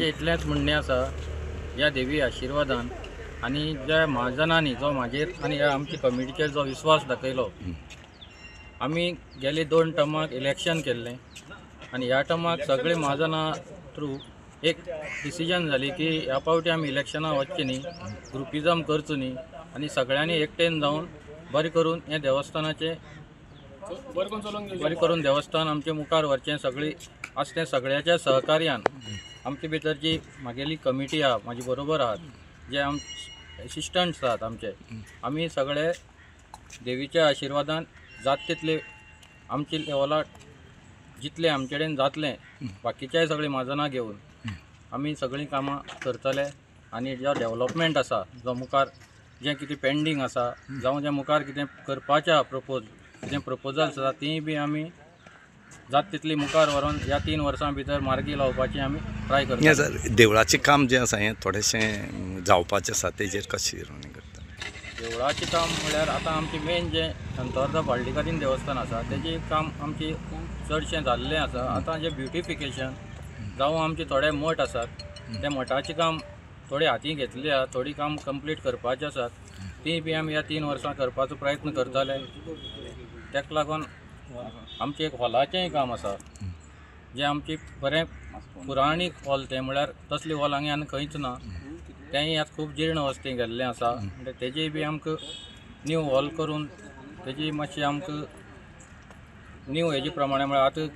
इतलेंच म्हणणें आसा ह्या देवी आशिर्वादान आनी ज्या महाजनांनी जो म्हाजेर आनी ह्या आमच्या कमिटीचेर जो विश्वास दाखयलो, आमी गेले 2 टर्माक इलेक्शन केल्लें आनी ह्या टर्माक सगळे महाजनां थ्रू एक डिसिजन जाली की ह्या पावटी आमी इलेक्शनां वचचें न्ही, ग्रुपिजम करचो न्ही आनी सगळ्यांनी एकटेन जावन बरें करून हे देवस्थानाचें बरें करून देवस्थान आमचे मुखार व्हरचें सगळी आसतें सगळ्याच्या सहकार्यान आमचे भितरची म्हागेली कमिटी आहा, म्हाजे बरोबर आहात जे असिस्टंट्स आहात आमचे, आमी सगळे देवीच्या आशिर्वादान जात तितले आमचे लेवला जितले आमचे कडेन जातलें बाकीच्याय सगळीं महाजनां घेवन आमी सगळीं कामां करतले आनी जो डेवलॉपमेंट आसा जो मुखार जें कितें पेंडींग आसा जावं जें मुखार कितें करपाचें आहा जें प्रपोजल्स आसा तींय बी आमी जात तितली मुखार व्हरून ह्या 3 वर्सां भितर मार्गी लावपाची आमी ट्राय करता। देवळाचें काम जें आसा हें थोडेंशें जावपाचें आसा तेजेर कशें करता? देवळाचें काम म्हळ्यार आतां आमचें मेन जें अंतर्धा बाळ्ळिकारीन देवस्थान आसा तेजें काम आमचें चडशें जाल्लें आसा। आतां जें ब्युटिफिकेशन जावं आमचे थोडे मठ आसात त्या मठाचें काम थोडे हाती घेतलें आहा, थोडी काम कंप्लीट करपाचें आसात, तीं बी आमी ह्या 3 वर्सां करपाचो प्रयत्न करतले। तेका लागून आमचें एक हॉलाचेंय काम आसा जें आमचें बरें पुराणीक हॉल तें म्हळ्यार तसलें हॉल हांगा आनी खंयच ना, तेंय आतां खूब जीर्ण अवस्थेन गेल्लें आसा म्हणल्यार तेजेय बी आमकां न्यू हॉल करून तेजी मातशी आमकां न्यू हेजे प्रमाणे म्हळ्यार आतां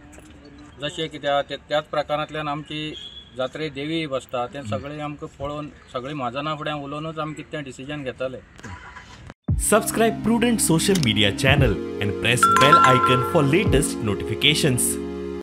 जशें कितें आहा त्याच प्रकारांतल्यान आमची जात्रे देवी बसता तें सगळें आमकां पळोवन सगळीं महाजनां फुडें उलोवनूच आमी कितें डिसिजन घेतले। Subscribe Prudent social media channel and press bell icon for latest notifications.